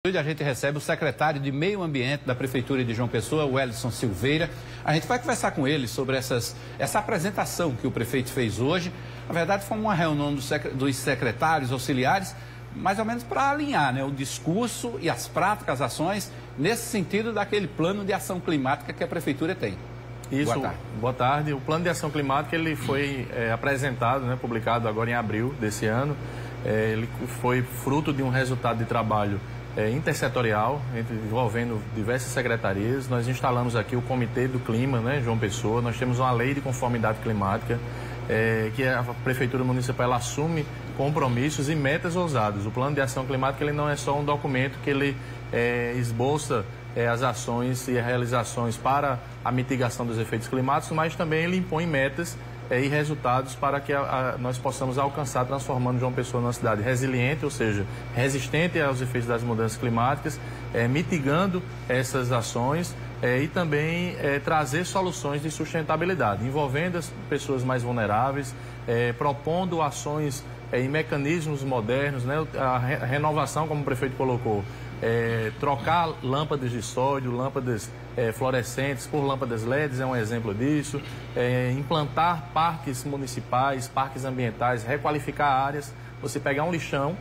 A gente recebe o secretário de Meio Ambiente da Prefeitura de João Pessoa, Wellison Silveira. A gente vai conversar com ele sobre essa apresentação que o prefeito fez hoje. Na verdade, foi uma reunião dos secretários auxiliares, mais ou menos para alinhar, né, o discurso e as práticas, as ações, nesse sentido daquele plano de ação climática que a Prefeitura tem. Isso, boa tarde. O plano de ação climática ele foi apresentado, né, publicado agora em abril desse ano. Ele foi fruto de um resultado de trabalho intersetorial, envolvendo diversas secretarias. Nós instalamos aqui o Comitê do Clima, né, João Pessoa. Nós temos uma lei de conformidade climática, que a Prefeitura Municipal ela assume compromissos e metas ousadas. O Plano de Ação Climática ele não é só um documento que ele esboça as ações e realizações para a mitigação dos efeitos climáticos, mas também ele impõe metas e resultados para que nós possamos alcançar, transformando João Pessoa numa cidade resiliente, ou seja, resistente aos efeitos das mudanças climáticas, mitigando essas ações e também trazer soluções de sustentabilidade, envolvendo as pessoas mais vulneráveis, propondo ações e mecanismos modernos, né? A renovação, como o prefeito colocou, trocar lâmpadas de sódio, lâmpadas fluorescentes por lâmpadas LEDs é um exemplo disso, implantar parques municipais, parques ambientais, requalificar áreas, você pegar um lixão,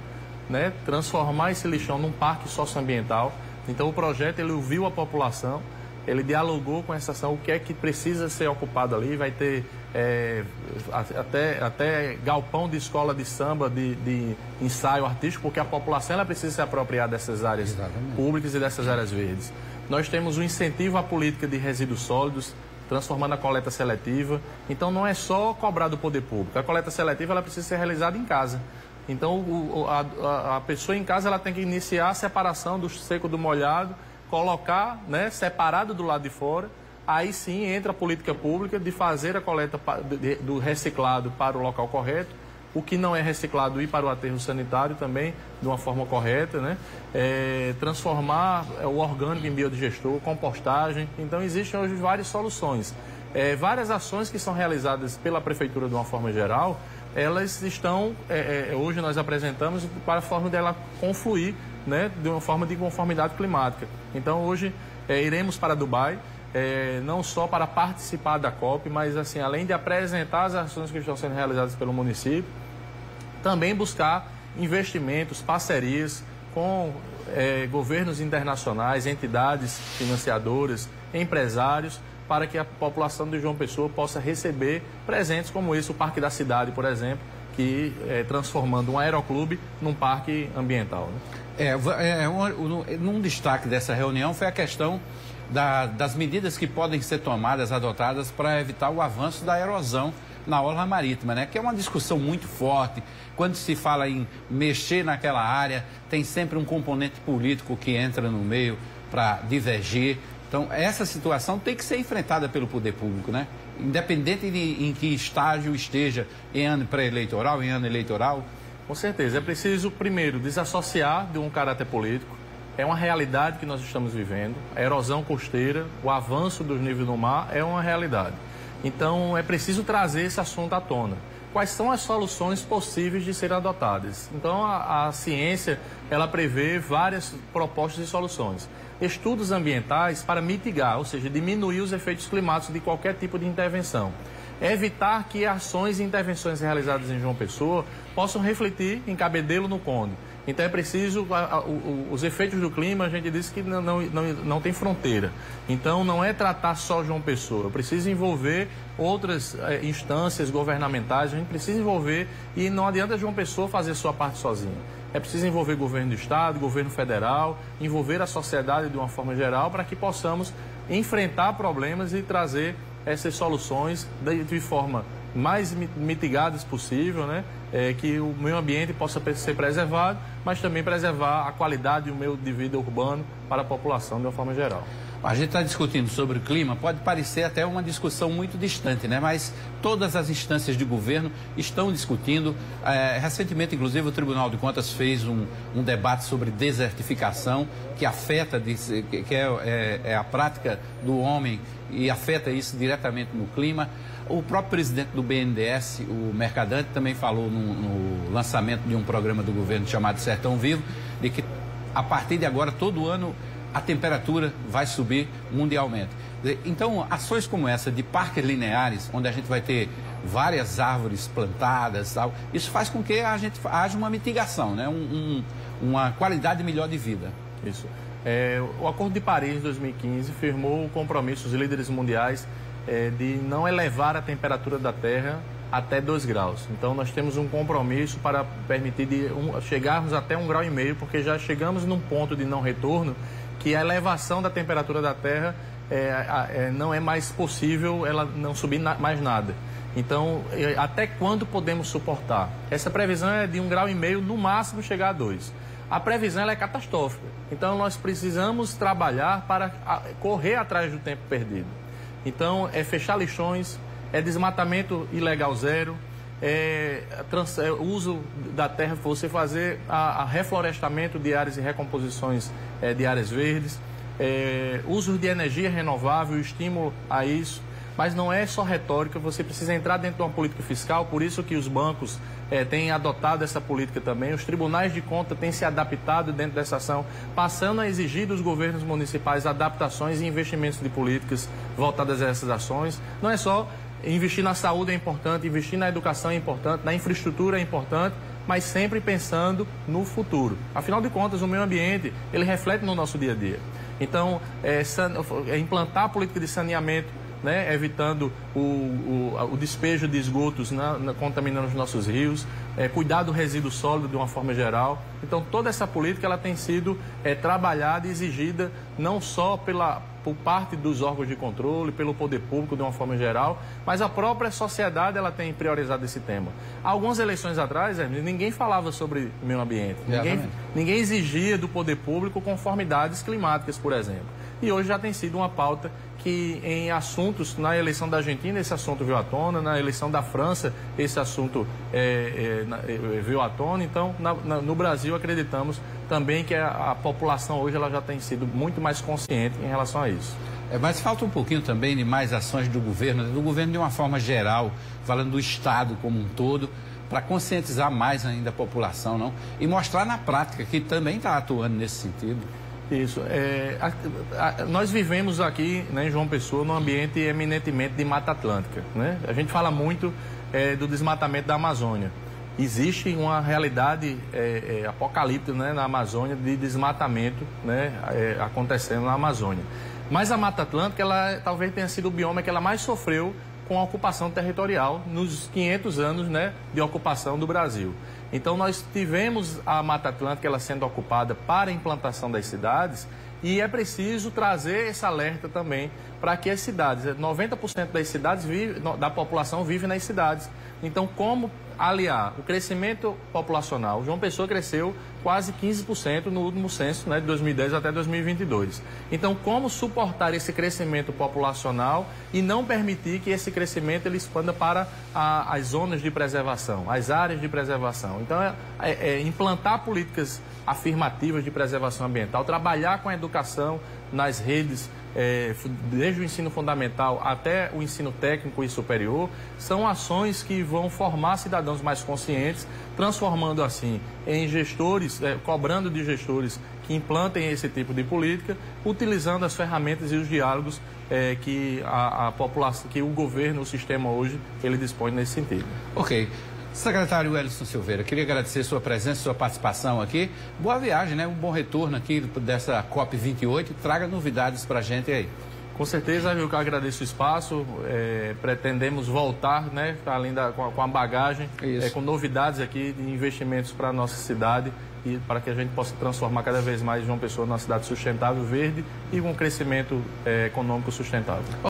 né, transformar esse lixão num parque socioambiental. Então o projeto ele ouviu a população, ele dialogou com essa ação, o que é que precisa ser ocupado ali, vai ter até galpão de escola de samba, de ensaio artístico, porque a população ela precisa se apropriar dessas áreas públicas e dessas áreas verdes. Nós temos o incentivo à política de resíduos sólidos, transformando a coleta seletiva. Então não é só cobrar do poder público, a coleta seletiva ela precisa ser realizada em casa. Então a pessoa em casa ela tem que iniciar a separação do seco do molhado, colocar, né, separado do lado de fora. Aí sim entra a política pública de fazer a coleta do reciclado para o local correto, o que não é reciclado ir para o aterro sanitário também de uma forma correta, né? Transformar o orgânico em biodigestor, compostagem. Então existem hoje várias soluções. Várias ações que são realizadas pela Prefeitura de uma forma geral, elas estão, hoje nós apresentamos para a forma dela confluir, né, de uma forma de conformidade climática. Então hoje iremos para Dubai, não só para participar da COP, mas assim, além de apresentar as ações que estão sendo realizadas pelo município, também buscar investimentos, parcerias com governos internacionais, entidades financiadoras, empresários, para que a população de João Pessoa possa receber presentes como esse, o Parque da Cidade, por exemplo, que transformando um aeroclube num parque ambiental, né? Um destaque dessa reunião foi a questão das medidas que podem ser tomadas, adotadas para evitar o avanço da erosão na orla marítima, né? Que é uma discussão muito forte. Quando se fala em mexer naquela área, tem sempre um componente político que entra no meio para divergir. Então, essa situação tem que ser enfrentada pelo poder público, né? Independente de em que estágio esteja, em ano pré-eleitoral, em ano eleitoral. Com certeza. É preciso, primeiro, desassociar de um caráter político. É uma realidade que nós estamos vivendo. A erosão costeira, o avanço dos níveis do mar é uma realidade. Então, é preciso trazer esse assunto à tona. Quais são as soluções possíveis de serem adotadas? Então, a ciência, ela prevê várias propostas de soluções. Estudos ambientais para mitigar, ou seja, diminuir os efeitos climáticos de qualquer tipo de intervenção. Evitar que ações e intervenções realizadas em João Pessoa possam refletir em Cabedelo, no Conde. Então é preciso, os efeitos do clima, a gente disse que não tem fronteira. Então não é tratar só João Pessoa, precisa envolver outras instâncias governamentais, a gente precisa envolver, e não adianta João Pessoa fazer sua parte sozinha. É preciso envolver governo do estado, governo federal, envolver a sociedade de uma forma geral para que possamos enfrentar problemas e trazer essas soluções de forma mais mitigadas possível, né? Que o meio ambiente possa ser preservado, mas também preservar a qualidade e o meio de vida urbano para a população de uma forma geral. A gente está discutindo sobre o clima, pode parecer até uma discussão muito distante, né? Mas todas as instâncias de governo estão discutindo. Recentemente, inclusive, o Tribunal de Contas fez um debate sobre desertificação, que afeta, que é a prática do homem e afeta isso diretamente no clima. O próprio presidente do BNDES, o Mercadante, também falou no lançamento de um programa do governo chamado Sertão Vivo, de que a partir de agora, todo ano, a temperatura vai subir mundialmente. Então, ações como essa de parques lineares, onde a gente vai ter várias árvores plantadas, tal, isso faz com que haja uma mitigação, né? Uma qualidade melhor de vida. Isso. O Acordo de Paris, de 2015, firmou o compromisso dos líderes mundiais de não elevar a temperatura da Terra até 2 graus. Então, nós temos um compromisso para permitir chegarmos até 1,5 graus, porque já chegamos num ponto de não retorno que a elevação da temperatura da Terra não é mais possível ela não subir mais nada. Então, até quando podemos suportar? Essa previsão é de 1,5 graus, no máximo chegar a 2. A previsão ela é catastrófica. Então, nós precisamos trabalhar para correr atrás do tempo perdido. Então, fechar lixões, desmatamento ilegal zero, uso da terra, você fazer reflorestamento de áreas e recomposições de áreas verdes, uso de energia renovável, estímulo a isso. Mas não é só retórica, você precisa entrar dentro de uma política fiscal, por isso que os bancos têm adotado essa política também, os tribunais de conta têm se adaptado dentro dessa ação, passando a exigir dos governos municipais adaptações e investimentos de políticas voltadas a essas ações. Não é só investir na saúde é importante, investir na educação é importante, na infraestrutura é importante, mas sempre pensando no futuro. Afinal de contas, o meio ambiente, ele reflete no nosso dia a dia. Então, implantar a política de saneamento, né, evitando o despejo de esgotos contaminando os nossos rios, cuidar do resíduo sólido de uma forma geral. Então, toda essa política ela tem sido trabalhada e exigida não só por parte dos órgãos de controle, pelo poder público de uma forma geral, mas a própria sociedade ela tem priorizado esse tema. Há algumas eleições atrás, ninguém falava sobre meio ambiente, ninguém exigia do poder público conformidades climáticas, por exemplo. E hoje já tem sido uma pauta que em assuntos, na eleição da Argentina esse assunto veio à tona, na eleição da França esse assunto veio à tona. Então, no Brasil acreditamos também que a população hoje ela já tem sido muito mais consciente em relação a isso. Mas falta um pouquinho também de mais ações do governo de uma forma geral, falando do Estado como um todo, para conscientizar mais ainda a população, não? E mostrar na prática que também está atuando nesse sentido. Isso. Nós vivemos aqui, né, em João Pessoa, num ambiente eminentemente de Mata Atlântica, né? A gente fala muito do desmatamento da Amazônia. Existe uma realidade apocalíptica, né, na Amazônia de desmatamento, né, acontecendo na Amazônia. Mas a Mata Atlântica, ela talvez tenha sido o bioma que ela mais sofreu com a ocupação territorial nos 500 anos, né, de ocupação do Brasil. Então, nós tivemos a Mata Atlântica ela sendo ocupada para a implantação das cidades e é preciso trazer esse alerta também para que as cidades, 90% das cidades, da população vive nas cidades. Então, como aliar o crescimento populacional? João Pessoa cresceu quase 15% no último censo, né, de 2010 até 2022. Então, como suportar esse crescimento populacional e não permitir que esse crescimento ele expanda para as zonas de preservação, as áreas de preservação? Então, implantar políticas afirmativas de preservação ambiental, trabalhar com a educação nas redes, desde o ensino fundamental até o ensino técnico e superior, são ações que vão formar cidadãos mais conscientes, transformando assim em gestores, cobrando de gestores que implantem esse tipo de política, utilizando as ferramentas e os diálogos que a população, que o governo, o sistema hoje, ele dispõe nesse sentido. Ok. Secretário Wellington Silveira, queria agradecer sua presença, sua participação aqui. Boa viagem, né? Um bom retorno aqui dessa COP28. Traga novidades para a gente aí. Com certeza, eu agradeço o espaço. Pretendemos voltar, né? Além com a bagagem, com novidades aqui de investimentos para a nossa cidade e para que a gente possa transformar cada vez mais João Pessoa numa cidade sustentável, verde e com um crescimento econômico sustentável.